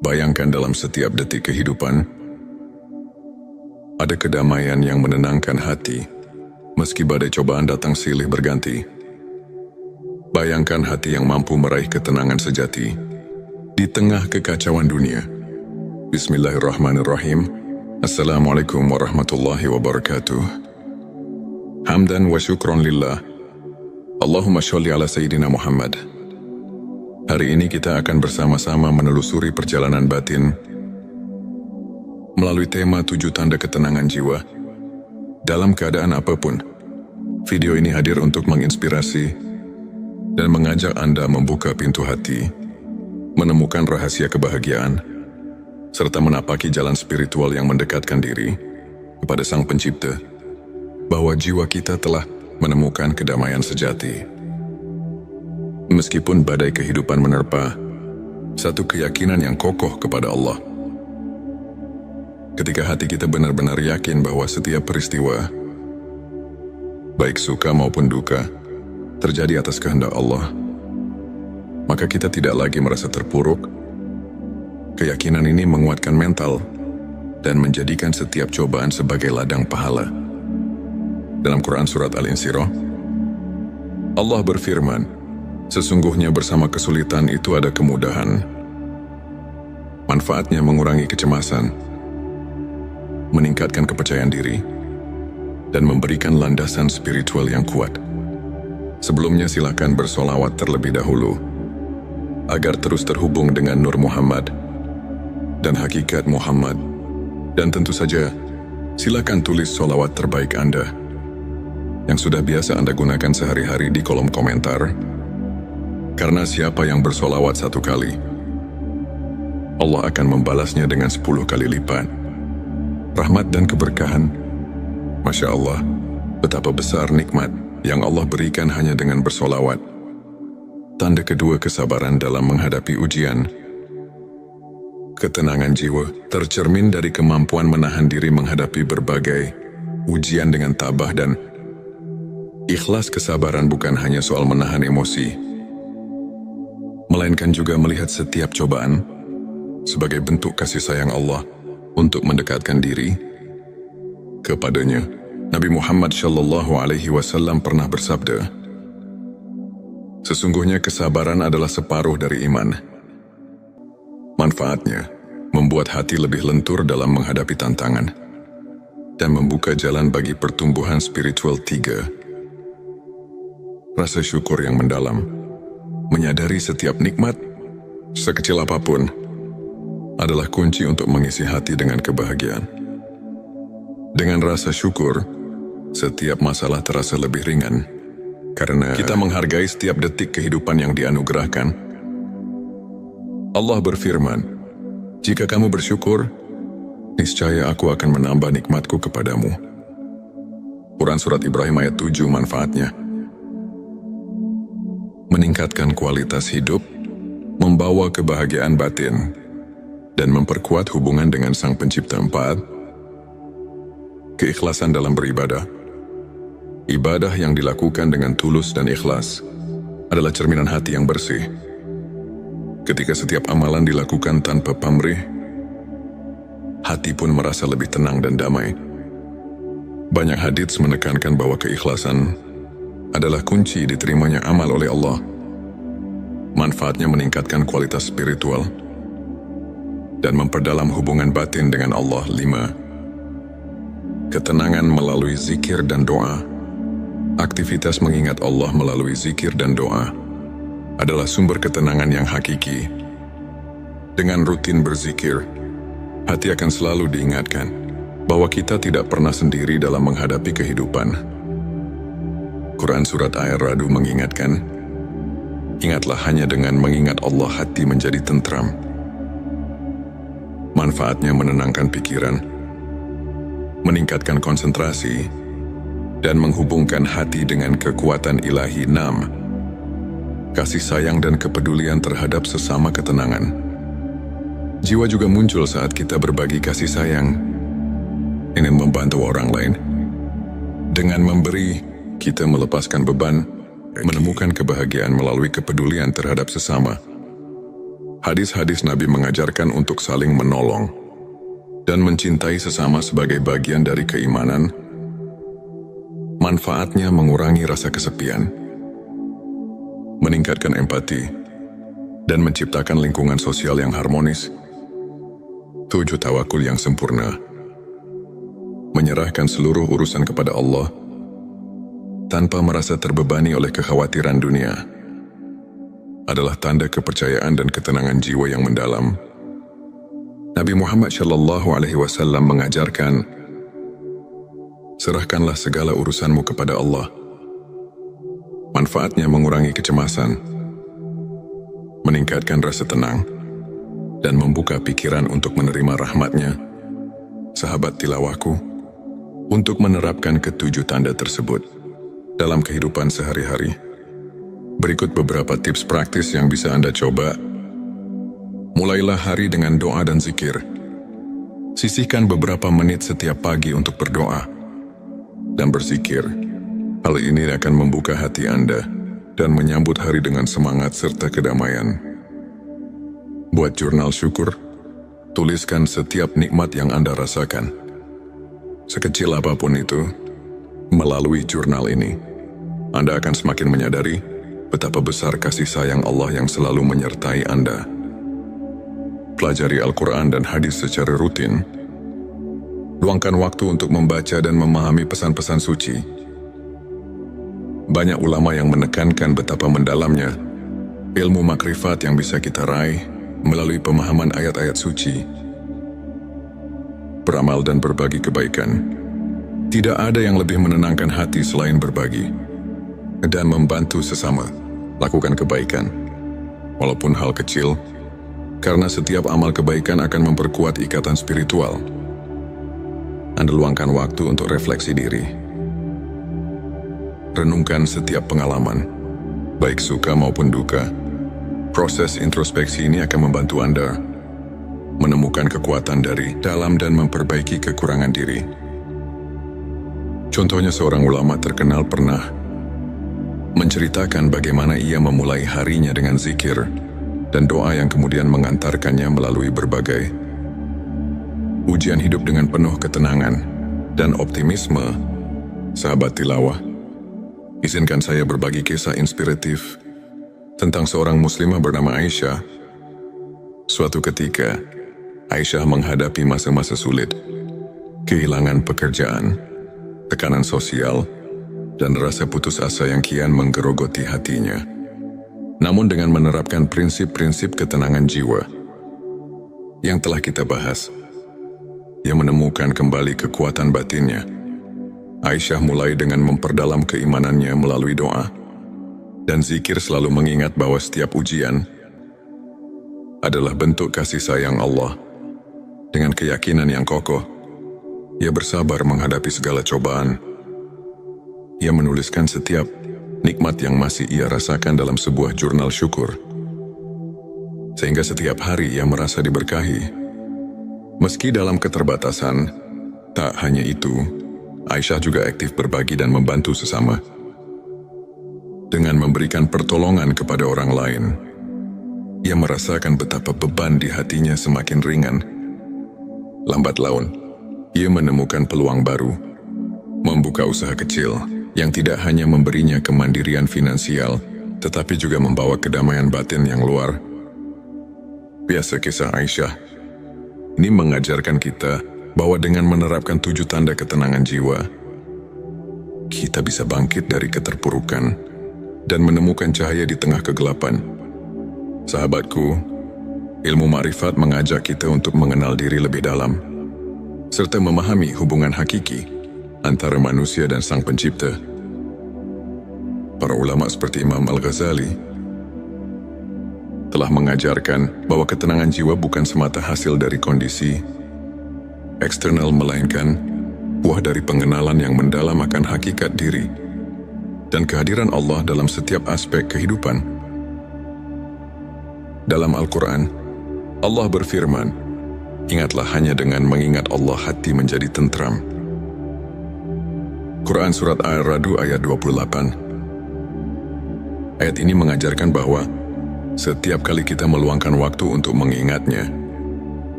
Bayangkan dalam setiap detik kehidupan, ada kedamaian yang menenangkan hati, meski badai cobaan datang silih berganti. Bayangkan hati yang mampu meraih ketenangan sejati, di tengah kekacauan dunia. Bismillahirrahmanirrahim. Assalamualaikum warahmatullahi wabarakatuh. Hamdan wa syukron lillah. Allahumma sholli ala Sayyidina Muhammad. Hari ini kita akan bersama-sama menelusuri perjalanan batin melalui tema 7 tanda ketenangan jiwa dalam keadaan apapun. Video ini hadir untuk menginspirasi dan mengajak Anda membuka pintu hati, menemukan rahasia kebahagiaan, serta menapaki jalan spiritual yang mendekatkan diri kepada Sang Pencipta, bahwa jiwa kita telah menemukan kedamaian sejati. Meskipun badai kehidupan menerpa, satu keyakinan yang kokoh kepada Allah. Ketika hati kita benar-benar yakin bahwa setiap peristiwa, baik suka maupun duka, terjadi atas kehendak Allah, maka kita tidak lagi merasa terpuruk. Keyakinan ini menguatkan mental dan menjadikan setiap cobaan sebagai ladang pahala. Dalam Quran Surat Al-Insyirah, Allah berfirman, sesungguhnya bersama kesulitan itu ada kemudahan. Manfaatnya mengurangi kecemasan, meningkatkan kepercayaan diri, dan memberikan landasan spiritual yang kuat. Sebelumnya silakan bersolawat terlebih dahulu, agar terus terhubung dengan Nur Muhammad dan hakikat Muhammad. Dan tentu saja, silakan tulis solawat terbaik Anda, yang sudah biasa Anda gunakan sehari-hari di kolom komentar. Karena siapa yang bersolawat 1 kali, Allah akan membalasnya dengan 10 kali lipat rahmat dan keberkahan. Masya Allah, betapa besar nikmat yang Allah berikan hanya dengan bersolawat. Tanda kedua, kesabaran dalam menghadapi ujian. Ketenangan jiwa tercermin dari kemampuan menahan diri menghadapi berbagai ujian dengan tabah dan ikhlas. Kesabaran bukan hanya soal menahan emosi, melainkan juga melihat setiap cobaan sebagai bentuk kasih sayang Allah untuk mendekatkan diri kepadanya. Nabi Muhammad SAW pernah bersabda, sesungguhnya kesabaran adalah separuh dari iman. Manfaatnya membuat hati lebih lentur dalam menghadapi tantangan dan membuka jalan bagi pertumbuhan spiritual. 3. Rasa syukur yang mendalam. Menyadari setiap nikmat, sekecil apapun, adalah kunci untuk mengisi hati dengan kebahagiaan. Dengan rasa syukur, setiap masalah terasa lebih ringan, karena kita menghargai setiap detik kehidupan yang dianugerahkan. Allah berfirman, jika kamu bersyukur, niscaya aku akan menambah nikmatku kepadamu. Quran Surat Ibrahim ayat 7. Manfaatnya meningkatkan kualitas hidup, membawa kebahagiaan batin, dan memperkuat hubungan dengan Sang Pencipta. 4. Keikhlasan dalam beribadah. Ibadah yang dilakukan dengan tulus dan ikhlas adalah cerminan hati yang bersih. Ketika setiap amalan dilakukan tanpa pamrih, hati pun merasa lebih tenang dan damai. Banyak hadits menekankan bahwa keikhlasan adalah kunci diterimanya amal oleh Allah. Manfaatnya meningkatkan kualitas spiritual dan memperdalam hubungan batin dengan Allah. 5. Ketenangan melalui zikir dan doa. Aktivitas mengingat Allah melalui zikir dan doa adalah sumber ketenangan yang hakiki. Dengan rutin berzikir, hati akan selalu diingatkan bahwa kita tidak pernah sendiri dalam menghadapi kehidupan. Quran Surat Ar-Ra'd mengingatkan, ingatlah hanya dengan mengingat Allah hati menjadi tentram. Manfaatnya menenangkan pikiran, meningkatkan konsentrasi, dan menghubungkan hati dengan kekuatan ilahi. 6. Kasih sayang dan kepedulian terhadap sesama. Ketenangan jiwa juga muncul saat kita berbagi kasih sayang, ingin membantu orang lain. Dengan memberi, kita melepaskan beban, menemukan kebahagiaan melalui kepedulian terhadap sesama. Hadis-hadis Nabi mengajarkan untuk saling menolong dan mencintai sesama sebagai bagian dari keimanan. Manfaatnya mengurangi rasa kesepian, meningkatkan empati, dan menciptakan lingkungan sosial yang harmonis. 7. Tawakul yang sempurna. Menyerahkan seluruh urusan kepada Allah tanpa merasa terbebani oleh kekhawatiran dunia adalah tanda kepercayaan dan ketenangan jiwa yang mendalam. Nabi Muhammad SAW mengajarkan, serahkanlah segala urusanmu kepada Allah. Manfaatnya mengurangi kecemasan, meningkatkan rasa tenang, dan membuka pikiran untuk menerima rahmat-Nya. Sahabat tilawahku, untuk menerapkan ketujuh tanda tersebut dalam kehidupan sehari-hari, berikut beberapa tips praktis yang bisa Anda coba. Mulailah hari dengan doa dan zikir. Sisihkan beberapa menit setiap pagi untuk berdoa dan berzikir. Hal ini akan membuka hati Anda dan menyambut hari dengan semangat serta kedamaian. Buat jurnal syukur. Tuliskan setiap nikmat yang Anda rasakan, sekecil apapun itu. Melalui jurnal ini, Anda akan semakin menyadari betapa besar kasih sayang Allah yang selalu menyertai Anda. Pelajari Al-Quran dan hadis secara rutin. Luangkan waktu untuk membaca dan memahami pesan-pesan suci. Banyak ulama yang menekankan betapa mendalamnya ilmu makrifat yang bisa kita raih melalui pemahaman ayat-ayat suci. Beramal dan berbagi kebaikan. Tidak ada yang lebih menenangkan hati selain berbagi dan membantu sesama. Lakukan kebaikan, walaupun hal kecil, karena setiap amal kebaikan akan memperkuat ikatan spiritual. Anda luangkan waktu untuk refleksi diri. Renungkan setiap pengalaman, baik suka maupun duka. Proses introspeksi ini akan membantu Anda menemukan kekuatan dari dalam dan memperbaiki kekurangan diri. Contohnya, seorang ulama terkenal pernah menceritakan bagaimana ia memulai harinya dengan zikir dan doa yang kemudian mengantarkannya melalui berbagai ujian hidup dengan penuh ketenangan dan optimisme. Sahabat tilawah, izinkan saya berbagi kisah inspiratif tentang seorang muslimah bernama Aisyah. Suatu ketika, Aisyah menghadapi masa-masa sulit, kehilangan pekerjaan, tekanan sosial, dan rasa putus asa yang kian menggerogoti hatinya. Namun dengan menerapkan prinsip-prinsip ketenangan jiwa yang telah kita bahas, ia menemukan kembali kekuatan batinnya. Aisyah mulai dengan memperdalam keimanannya melalui doa dan zikir, selalu mengingat bahwa setiap ujian adalah bentuk kasih sayang Allah. Dengan keyakinan yang kokoh, ia bersabar menghadapi segala cobaan. Ia menuliskan setiap nikmat yang masih ia rasakan dalam sebuah jurnal syukur, sehingga setiap hari ia merasa diberkahi. Meski dalam keterbatasan, tak hanya itu, Aisyah juga aktif berbagi dan membantu sesama. Dengan memberikan pertolongan kepada orang lain, ia merasakan betapa beban di hatinya semakin ringan. Lambat laun, ia menemukan peluang baru, membuka usaha kecil yang tidak hanya memberinya kemandirian finansial, tetapi juga membawa kedamaian batin yang luar biasa. Kisah Aisyah ini mengajarkan kita bahwa dengan menerapkan 7 tanda ketenangan jiwa, kita bisa bangkit dari keterpurukan dan menemukan cahaya di tengah kegelapan. Sahabatku, ilmu makrifat mengajak kita untuk mengenal diri lebih dalam, serta memahami hubungan hakiki antara manusia dan Sang Pencipta. Para ulama seperti Imam Al-Ghazali telah mengajarkan bahwa ketenangan jiwa bukan semata hasil dari kondisi eksternal, melainkan buah dari pengenalan yang mendalam akan hakikat diri dan kehadiran Allah dalam setiap aspek kehidupan. Dalam Al-Quran, Allah berfirman, "Ingatlah, hanya dengan mengingat Allah hati menjadi tentram." Quran Surat Ar-Ra'd ayat 28. Ayat ini mengajarkan bahwa setiap kali kita meluangkan waktu untuk mengingatnya,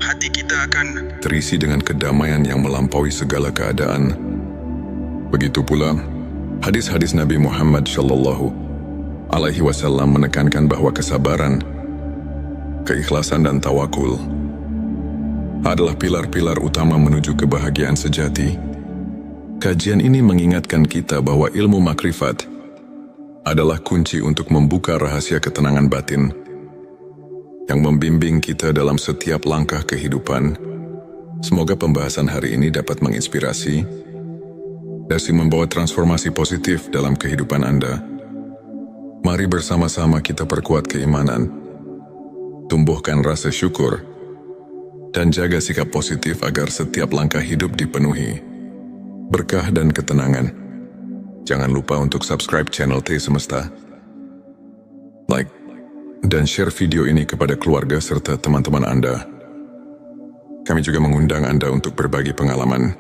hati kita akan terisi dengan kedamaian yang melampaui segala keadaan. Begitu pula, hadis-hadis Nabi Muhammad Shallallahu Alaihi Wasallam menekankan bahwa kesabaran, keikhlasan dan tawakul adalah pilar-pilar utama menuju kebahagiaan sejati. Kajian ini mengingatkan kita bahwa ilmu makrifat adalah kunci untuk membuka rahasia ketenangan batin yang membimbing kita dalam setiap langkah kehidupan. Semoga pembahasan hari ini dapat menginspirasi dan membawa transformasi positif dalam kehidupan Anda. Mari bersama-sama kita perkuat keimanan, tumbuhkan rasa syukur, dan jaga sikap positif agar setiap langkah hidup dipenuhi berkah dan ketenangan. Jangan lupa untuk subscribe channel T Semesta, like, dan share video ini kepada keluarga serta teman-teman Anda. Kami juga mengundang Anda untuk berbagi pengalaman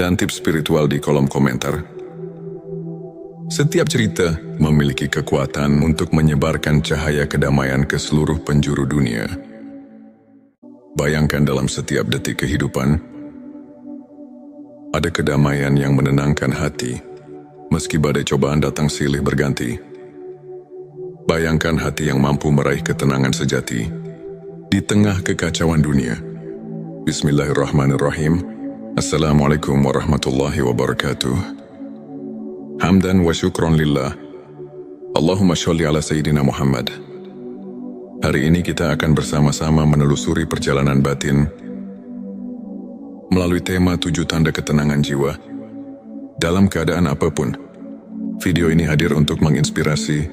dan tips spiritual di kolom komentar. Setiap cerita memiliki kekuatan untuk menyebarkan cahaya kedamaian ke seluruh penjuru dunia. Bayangkan dalam setiap detik kehidupan, ada kedamaian yang menenangkan hati, meski badai cobaan datang silih berganti. Bayangkan hati yang mampu meraih ketenangan sejati di tengah kekacauan dunia. Bismillahirrahmanirrahim. Assalamualaikum warahmatullahi wabarakatuh. Hamdan wa syukron lillah. Allahumma sholli ala Sayyidina Muhammad. Hari ini kita akan bersama-sama menelusuri perjalanan batin melalui tema 7 tanda ketenangan jiwa dalam keadaan apapun. Video ini hadir untuk menginspirasi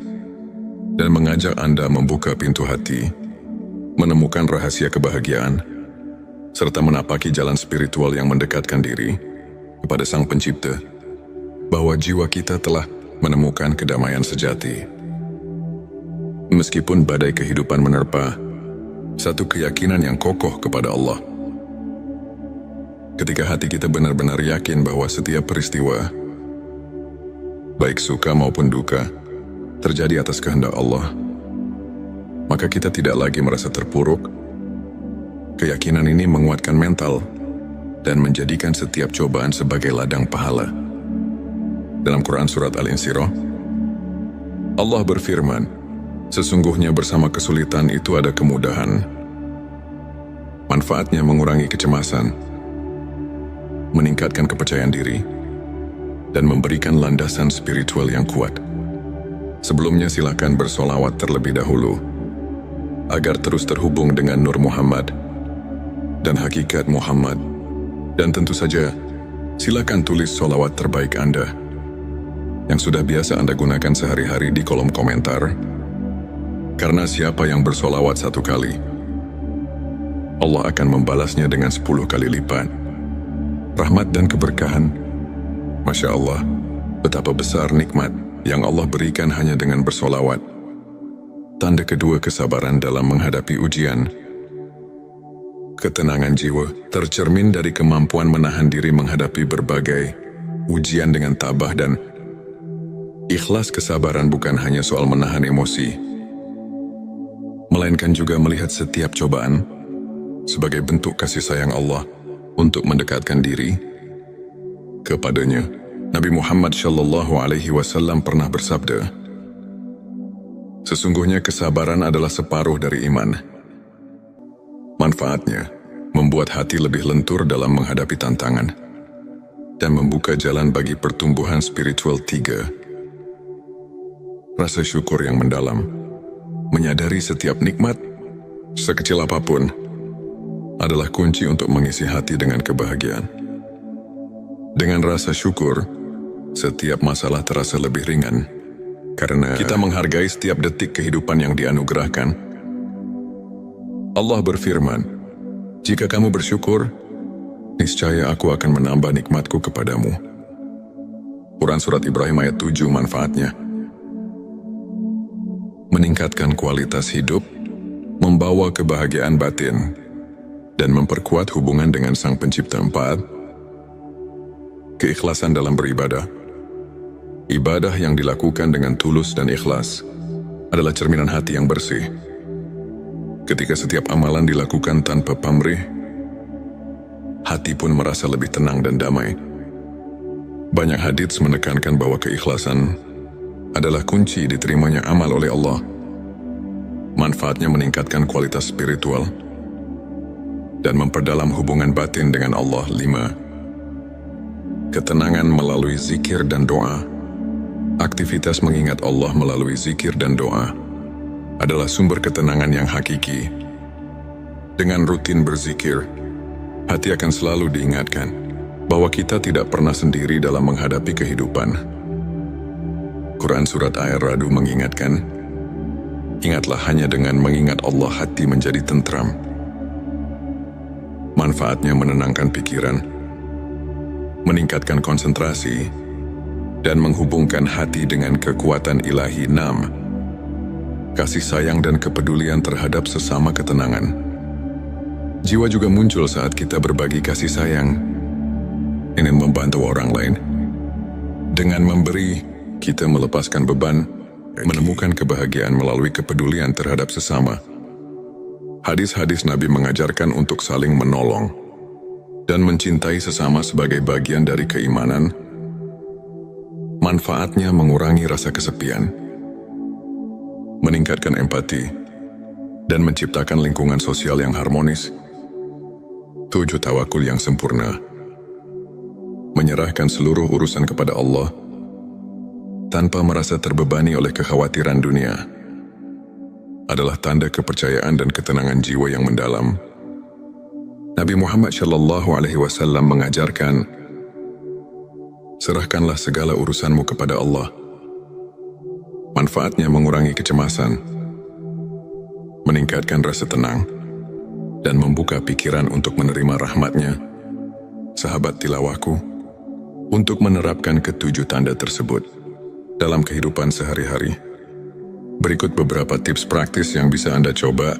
dan mengajak Anda membuka pintu hati, menemukan rahasia kebahagiaan, serta menapaki jalan spiritual yang mendekatkan diri kepada Sang Pencipta, bahwa jiwa kita telah menemukan kedamaian sejati. Meskipun badai kehidupan menerpa, satu keyakinan yang kokoh kepada Allah. Ketika hati kita benar-benar yakin bahwa setiap peristiwa, baik suka maupun duka, terjadi atas kehendak Allah, maka kita tidak lagi merasa terpuruk. Keyakinan ini menguatkan mental dan menjadikan setiap cobaan sebagai ladang pahala. Dalam Quran Surat Al-Insyirah, Allah berfirman, sesungguhnya bersama kesulitan itu ada kemudahan. Manfaatnya mengurangi kecemasan, meningkatkan kepercayaan diri, dan memberikan landasan spiritual yang kuat. Sebelumnya silakan bersolawat terlebih dahulu, agar terus terhubung dengan Nur Muhammad dan hakikat Muhammad. Dan tentu saja, silakan tulis solawat terbaik Anda yang sudah biasa Anda gunakan sehari-hari di kolom komentar. Karena siapa yang bersolawat 1 kali, Allah akan membalasnya dengan 10 kali lipat rahmat dan keberkahan. Masya Allah, betapa besar nikmat yang Allah berikan hanya dengan bersolawat. Tanda kedua kesabaran dalam menghadapi ujian. Ketenangan jiwa tercermin dari kemampuan menahan diri menghadapi berbagai ujian dengan tabah dan ikhlas. Kesabaran bukan hanya soal menahan emosi, melainkan juga melihat setiap cobaan sebagai bentuk kasih sayang Allah untuk mendekatkan diri kepadanya. Nabi Muhammad Shallallahu Alaihi Wasallam pernah bersabda, sesungguhnya kesabaran adalah separuh dari iman. Manfaatnya membuat hati lebih lentur dalam menghadapi tantangan dan membuka jalan bagi pertumbuhan spiritual. 3. Rasa syukur yang mendalam. Menyadari setiap nikmat, sekecil apapun, adalah kunci untuk mengisi hati dengan kebahagiaan. Dengan rasa syukur, setiap masalah terasa lebih ringan, karena kita menghargai setiap detik kehidupan yang dianugerahkan. Allah berfirman, jika kamu bersyukur, niscaya aku akan menambah nikmatku kepadamu. Quran Surat Ibrahim ayat 7. Manfaatnya meningkatkan kualitas hidup, membawa kebahagiaan batin, dan memperkuat hubungan dengan Sang Pencipta. 4. Keikhlasan dalam beribadah. Ibadah yang dilakukan dengan tulus dan ikhlas adalah cerminan hati yang bersih. Ketika setiap amalan dilakukan tanpa pamrih, hati pun merasa lebih tenang dan damai. Banyak hadits menekankan bahwa keikhlasan adalah kunci diterimanya amal oleh Allah. Manfaatnya meningkatkan kualitas spiritual dan memperdalam hubungan batin dengan Allah. 5. Ketenangan melalui zikir dan doa. Aktivitas mengingat Allah melalui zikir dan doa adalah sumber ketenangan yang hakiki. Dengan rutin berzikir, hati akan selalu diingatkan bahwa kita tidak pernah sendiri dalam menghadapi kehidupan. Quran Surat Ar-Ra'd mengingatkan, ingatlah hanya dengan mengingat Allah hati menjadi tentram. Manfaatnya menenangkan pikiran, meningkatkan konsentrasi, dan menghubungkan hati dengan kekuatan ilahi. 6. Kasih sayang dan kepedulian terhadap sesama ketenangan. Jiwa juga muncul saat kita berbagi kasih sayang, ingin membantu orang lain. Dengan memberi, kita melepaskan beban, menemukan kebahagiaan melalui kepedulian terhadap sesama. Hadis-hadis Nabi mengajarkan untuk saling menolong dan mencintai sesama sebagai bagian dari keimanan. Manfaatnya mengurangi rasa kesepian, meningkatkan empati, dan menciptakan lingkungan sosial yang harmonis. 7. Tawakul yang sempurna. Menyerahkan seluruh urusan kepada Allah tanpa merasa terbebani oleh kekhawatiran dunia adalah tanda kepercayaan dan ketenangan jiwa yang mendalam. Nabi Muhammad SAW mengajarkan, serahkanlah segala urusanmu kepada Allah. Manfaatnya mengurangi kecemasan, meningkatkan rasa tenang, dan membuka pikiran untuk menerima rahmat-Nya. Sahabat tilawahku, untuk menerapkan ketujuh tanda tersebut dalam kehidupan sehari-hari, berikut beberapa tips praktis yang bisa Anda coba.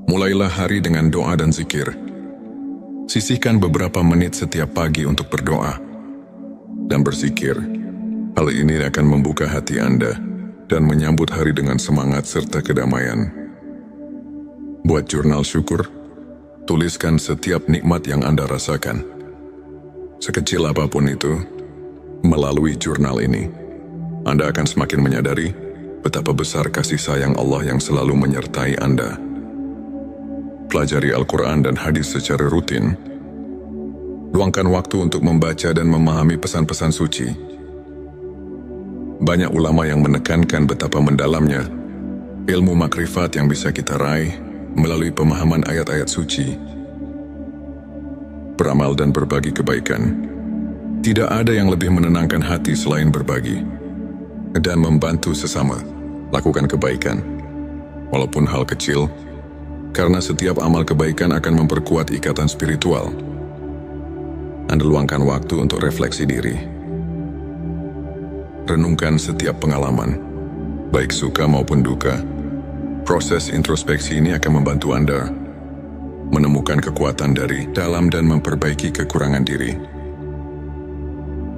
Mulailah hari dengan doa dan zikir. Sisihkan beberapa menit setiap pagi untuk berdoa dan berzikir. Hal ini akan membuka hati Anda dan menyambut hari dengan semangat serta kedamaian. Buat jurnal syukur. Tuliskan setiap nikmat yang Anda rasakan, sekecil apapun itu. Melalui jurnal ini, Anda akan semakin menyadari betapa besar kasih sayang Allah yang selalu menyertai Anda. Pelajari Al-Quran dan hadis secara rutin. Luangkan waktu untuk membaca dan memahami pesan-pesan suci. Banyak ulama yang menekankan betapa mendalamnya ilmu makrifat yang bisa kita raih melalui pemahaman ayat-ayat suci. Beramal dan berbagi kebaikan. Tidak ada yang lebih menenangkan hati selain berbagi dan membantu sesama. Lakukan kebaikan, walaupun hal kecil, karena setiap amal kebaikan akan memperkuat ikatan spiritual. Anda luangkan waktu untuk refleksi diri. Renungkan setiap pengalaman, baik suka maupun duka. Proses introspeksi ini akan membantu Anda menemukan kekuatan dari dalam dan memperbaiki kekurangan diri.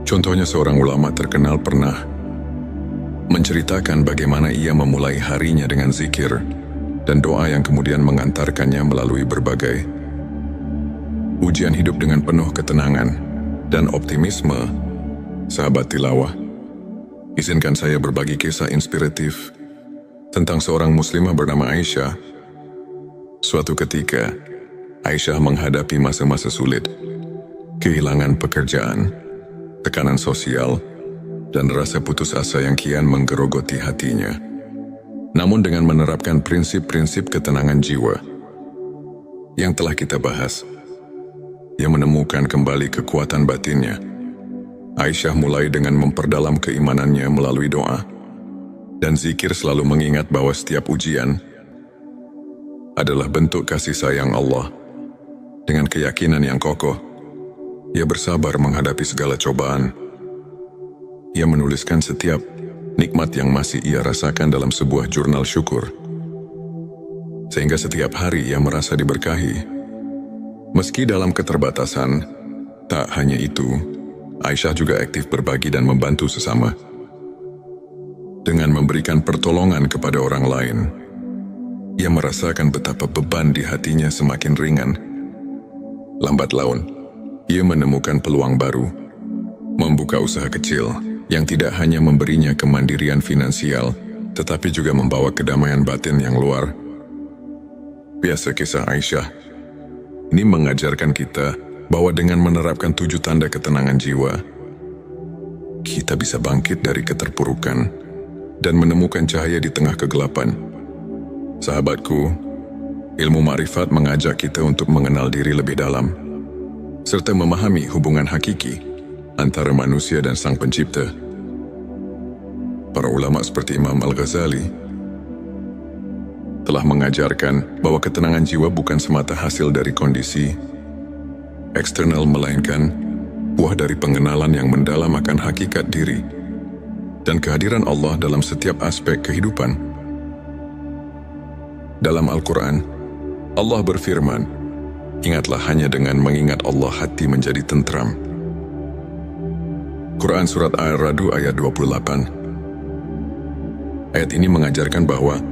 Contohnya, seorang ulama terkenal pernah menceritakan bagaimana ia memulai harinya dengan zikir dan doa yang kemudian mengantarkannya melalui berbagai ujian hidup dengan penuh ketenangan dan optimisme. Sahabat tilawah, izinkan saya berbagi kisah inspiratif tentang seorang muslimah bernama Aisyah. Suatu ketika, Aisyah menghadapi masa-masa sulit, kehilangan pekerjaan, tekanan sosial, dan rasa putus asa yang kian menggerogoti hatinya. Namun dengan menerapkan prinsip-prinsip ketenangan jiwa yang telah kita bahas, ia menemukan kembali kekuatan batinnya. Aisyah mulai dengan memperdalam keimanannya melalui doa dan zikir, selalu mengingat bahwa setiap ujian adalah bentuk kasih sayang Allah. Dengan keyakinan yang kokoh, ia bersabar menghadapi segala cobaan. Ia menuliskan setiap nikmat yang masih ia rasakan dalam sebuah jurnal syukur, sehingga setiap hari ia merasa diberkahi. Meski dalam keterbatasan, tak hanya itu, Aisyah juga aktif berbagi dan membantu sesama. Dengan memberikan pertolongan kepada orang lain, ia merasakan betapa beban di hatinya semakin ringan. Lambat laun, ia menemukan peluang baru, membuka usaha kecil yang tidak hanya memberinya kemandirian finansial, tetapi juga membawa kedamaian batin yang luar biasa. Kisah Aisyah ini mengajarkan kita bahwa dengan menerapkan 7 tanda ketenangan jiwa, kita bisa bangkit dari keterpurukan dan menemukan cahaya di tengah kegelapan. Sahabatku, ilmu ma'rifat mengajak kita untuk mengenal diri lebih dalam, serta memahami hubungan hakiki antara manusia dan Sang Pencipta. Para ulama seperti Imam Al-Ghazali telah mengajarkan bahwa ketenangan jiwa bukan semata hasil dari kondisi eksternal, melainkan buah dari pengenalan yang mendalam akan hakikat diri dan kehadiran Allah dalam setiap aspek kehidupan. Dalam Al-Quran, Allah berfirman, "Ingatlah, hanya dengan mengingat Allah hati menjadi tentram." Quran Surat Ar-Ra'd ayat 28. Ayat ini mengajarkan bahwa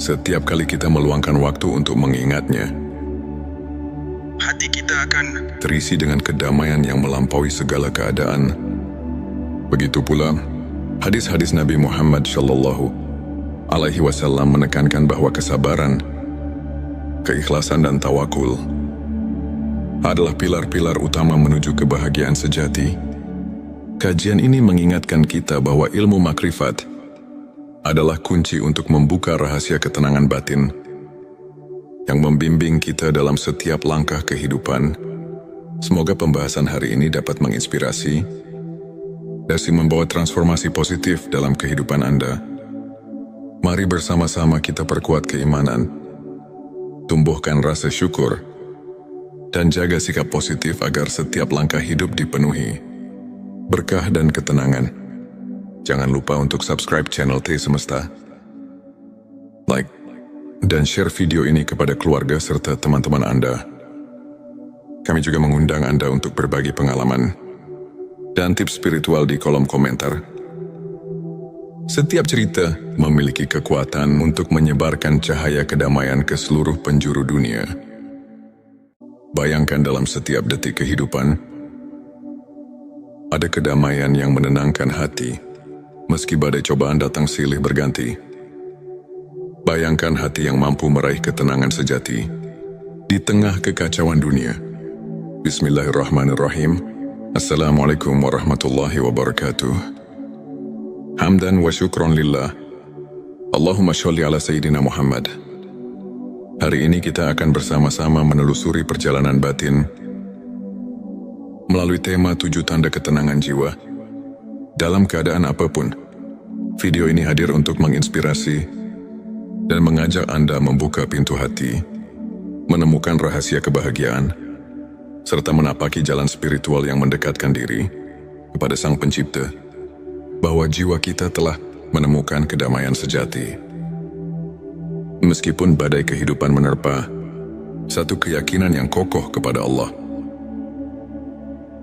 setiap kali kita meluangkan waktu untuk mengingatnya, hati kita akan terisi dengan kedamaian yang melampaui segala keadaan. Begitu pula, hadis-hadis Nabi Muhammad SAW menekankan bahwa kesabaran, keikhlasan dan tawakul adalah pilar-pilar utama menuju kebahagiaan sejati. Kajian ini mengingatkan kita bahwa ilmu makrifat adalah kunci untuk membuka rahasia ketenangan batin yang membimbing kita dalam setiap langkah kehidupan. Semoga pembahasan hari ini dapat menginspirasi dan membawa transformasi positif dalam kehidupan Anda. Mari bersama-sama kita perkuat keimanan, tumbuhkan rasa syukur, dan jaga sikap positif agar setiap langkah hidup dipenuhi berkah dan ketenangan. Jangan lupa untuk subscribe channel T Semesta, like, dan share video ini kepada keluarga serta teman-teman Anda. Kami juga mengundang Anda untuk berbagi pengalaman dan tips spiritual di kolom komentar. Setiap cerita memiliki kekuatan untuk menyebarkan cahaya kedamaian ke seluruh penjuru dunia. Bayangkan, dalam setiap detik kehidupan, ada kedamaian yang menenangkan hati, meski badai cobaan datang silih berganti. Bayangkan hati yang mampu meraih ketenangan sejati di tengah kekacauan dunia. Bismillahirrahmanirrahim. Assalamualaikum warahmatullahi wabarakatuh. Hamdan wa syukron lillah. Allahumma sholli ala Sayyidina Muhammad. Hari ini kita akan bersama-sama menelusuri perjalanan batin melalui tema 7 tanda ketenangan jiwa. Dalam keadaan apapun, video ini hadir untuk menginspirasi dan mengajak Anda membuka pintu hati, menemukan rahasia kebahagiaan, serta menapaki jalan spiritual yang mendekatkan diri kepada Sang Pencipta, bahwa jiwa kita telah menemukan kedamaian sejati. Meskipun badai kehidupan menerpa, satu keyakinan yang kokoh kepada Allah.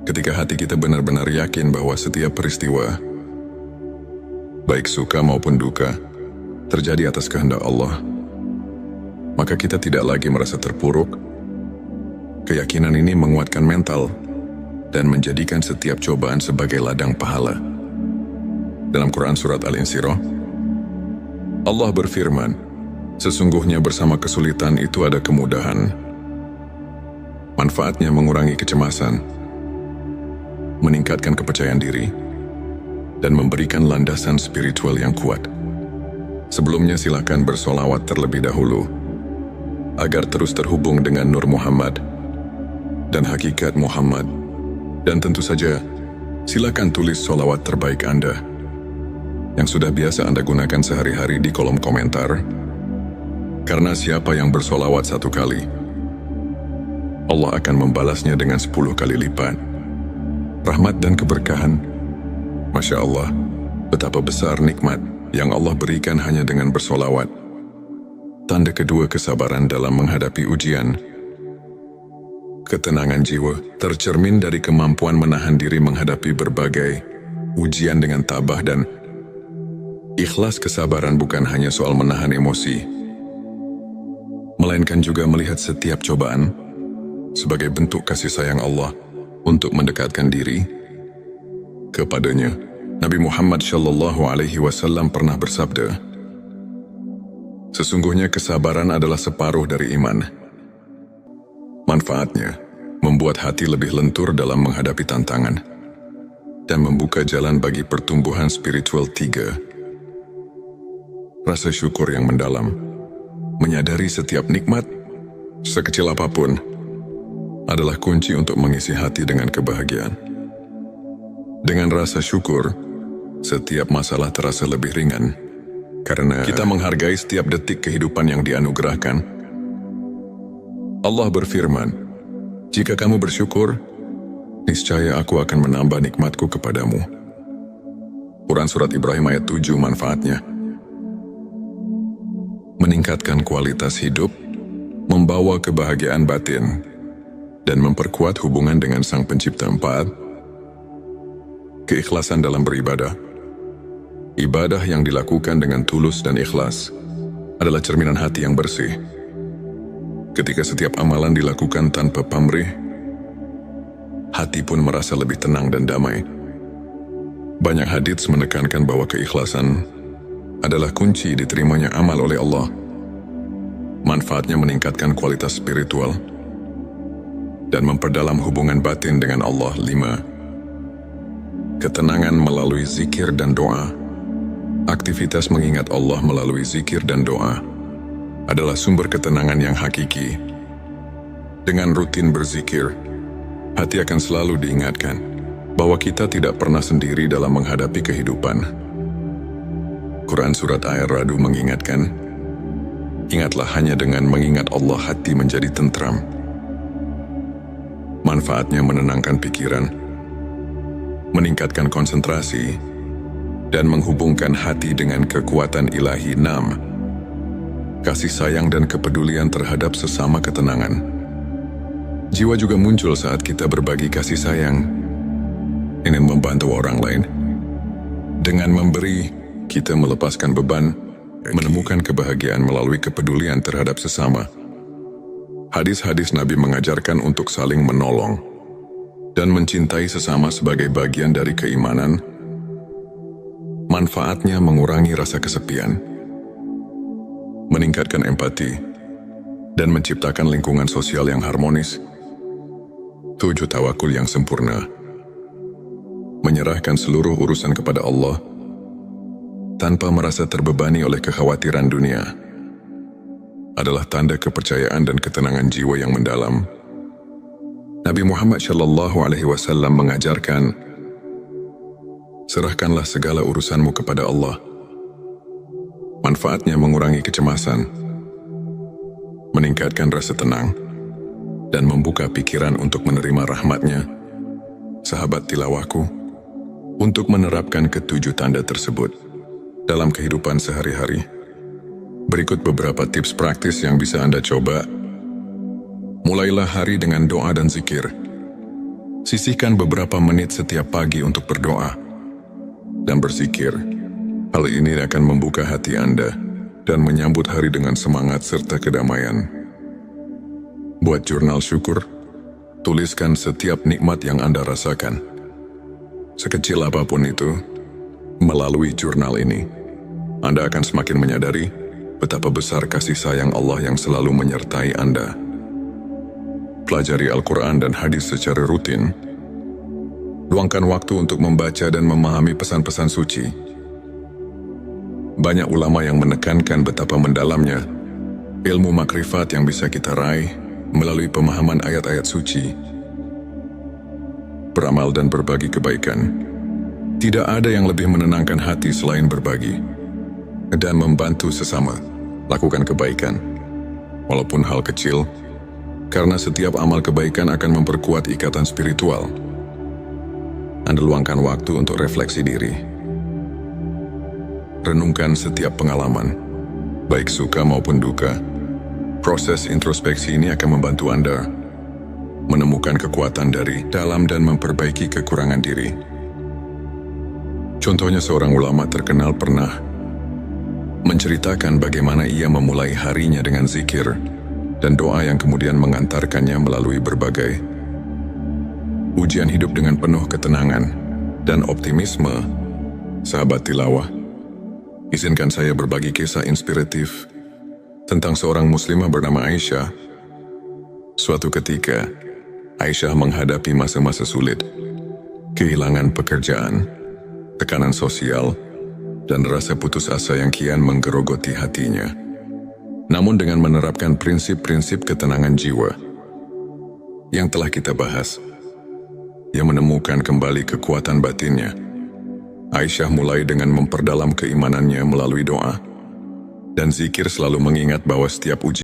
Ketika hati kita benar-benar yakin bahwa setiap peristiwa, baik suka maupun duka, terjadi atas kehendak Allah, maka kita tidak lagi merasa terpuruk. Keyakinan ini menguatkan mental dan menjadikan setiap cobaan sebagai ladang pahala. Dalam Quran Surat Al-Insyirah, Allah berfirman, "Sesungguhnya bersama kesulitan itu ada kemudahan. Manfaatnya mengurangi kecemasan, meningkatkan kepercayaan diri, dan memberikan landasan spiritual yang kuat." Sebelumnya silakan bersolawat terlebih dahulu agar terus terhubung dengan Nur Muhammad dan hakikat Muhammad. Dan tentu saja, silakan tulis solawat terbaik Anda yang sudah biasa Anda gunakan sehari-hari di kolom komentar. Karena siapa yang bersolawat 1 kali, Allah akan membalasnya dengan 10 kali lipat rahmat dan keberkahan. Masya Allah, betapa besar nikmat yang Allah berikan hanya dengan bersolawat. Tanda kedua, kesabaran dalam menghadapi ujian. Ketenangan jiwa tercermin dari kemampuan menahan diri menghadapi berbagai ujian dengan tabah dan Ikhlas kesabaran bukan hanya soal menahan emosi, melainkan juga melihat setiap cobaan sebagai bentuk kasih sayang Allah untuk mendekatkan diri kepadanya. Nabi Muhammad SAW pernah bersabda, "Sesungguhnya kesabaran adalah separuh dari iman. Manfaatnya membuat hati lebih lentur dalam menghadapi tantangan dan membuka jalan bagi pertumbuhan spiritual. 3. Rasa syukur yang mendalam. Menyadari setiap nikmat, sekecil apapun, adalah kunci untuk mengisi hati dengan kebahagiaan. Dengan rasa syukur, setiap masalah terasa lebih ringan, karena kita menghargai setiap detik kehidupan yang dianugerahkan. Allah berfirman, "Jika kamu bersyukur, niscaya aku akan menambah nikmatku kepadamu." Quran Surat Ibrahim ayat 7. Manfaatnya meningkatkan kualitas hidup, membawa kebahagiaan batin, dan memperkuat hubungan dengan Sang Pencipta. 4. Keikhlasan dalam beribadah. Ibadah yang dilakukan dengan tulus dan ikhlas adalah cerminan hati yang bersih. Ketika setiap amalan dilakukan tanpa pamrih, hati pun merasa lebih tenang dan damai. Banyak hadits menekankan bahwa keikhlasan adalah kunci diterimanya amal oleh Allah. Manfaatnya meningkatkan kualitas spiritual dan memperdalam hubungan batin dengan Allah. 5. Ketenangan melalui zikir dan doa. Aktivitas mengingat Allah melalui zikir dan doa adalah sumber ketenangan yang hakiki. Dengan rutin berzikir, hati akan selalu diingatkan bahwa kita tidak pernah sendiri dalam menghadapi kehidupan. Quran Surat Ar-Ra'd mengingatkan, "Ingatlah hanya dengan mengingat Allah hati menjadi tentram." Manfaatnya menenangkan pikiran, meningkatkan konsentrasi, dan menghubungkan hati dengan kekuatan ilahi. 6. Kasih sayang dan kepedulian terhadap sesama ketenangan. Jiwa juga muncul saat kita berbagi kasih sayang, ingin membantu orang lain. Dengan memberi, kita melepaskan beban, menemukan kebahagiaan melalui kepedulian terhadap sesama. Hadis-hadis Nabi mengajarkan untuk saling menolong dan mencintai sesama sebagai bagian dari keimanan. Manfaatnya mengurangi rasa kesepian, meningkatkan empati, dan menciptakan lingkungan sosial yang harmonis. 7. Tawakul yang sempurna. Menyerahkan seluruh urusan kepada Allah tanpa merasa terbebani oleh kekhawatiran dunia adalah tanda kepercayaan dan ketenangan jiwa yang mendalam. Nabi Muhammad SAW mengajarkan, "Serahkanlah segala urusanmu kepada Allah." Manfaatnya mengurangi kecemasan, meningkatkan rasa tenang, dan membuka pikiran untuk menerima rahmat-Nya. Sahabat tilawahku, untuk menerapkan ketujuh tanda tersebut dalam kehidupan sehari-hari, berikut beberapa tips praktis yang bisa Anda coba. Mulailah hari dengan doa dan zikir. Sisihkan beberapa menit setiap pagi untuk berdoa dan berzikir. Hal ini akan membuka hati Anda dan menyambut hari dengan semangat serta kedamaian. Buat jurnal syukur. Tuliskan setiap nikmat yang Anda rasakan, sekecil apapun itu. Melalui jurnal ini, Anda akan semakin menyadari betapa besar kasih sayang Allah yang selalu menyertai Anda. Pelajari Al-Quran dan hadis secara rutin. Luangkan waktu untuk membaca dan memahami pesan-pesan suci. Banyak ulama yang menekankan betapa mendalamnya ilmu makrifat yang bisa kita raih melalui pemahaman ayat-ayat suci. Beramal dan berbagi kebaikan. Tidak ada yang lebih menenangkan hati selain berbagi dan membantu sesama. Lakukan kebaikan, walaupun hal kecil, karena setiap amal kebaikan akan memperkuat ikatan spiritual. Anda luangkan waktu untuk refleksi diri. Renungkan setiap pengalaman, baik suka maupun duka. Proses introspeksi ini akan membantu Anda menemukan kekuatan dari dalam dan memperbaiki kekurangan diri. Contohnya, seorang ulama terkenal pernah menceritakan bagaimana ia memulai harinya dengan zikir dan doa yang kemudian mengantarkannya melalui berbagai ujian hidup dengan penuh ketenangan dan optimisme. Sahabat tilawah, izinkan saya berbagi kisah inspiratif tentang seorang muslimah bernama Aisyah. Suatu ketika, Aisyah menghadapi masa-masa sulit, kehilangan pekerjaan, tekanan sosial, dan rasa putus asa yang kian menggerogoti hatinya. Namun dengan menerapkan prinsip-prinsip ketenangan jiwa yang telah kita bahas, ia menemukan kembali kekuatan batinnya. Aisyah mulai dengan memperdalam keimanannya melalui doa dan zikir, selalu mengingat bahwa setiap ujian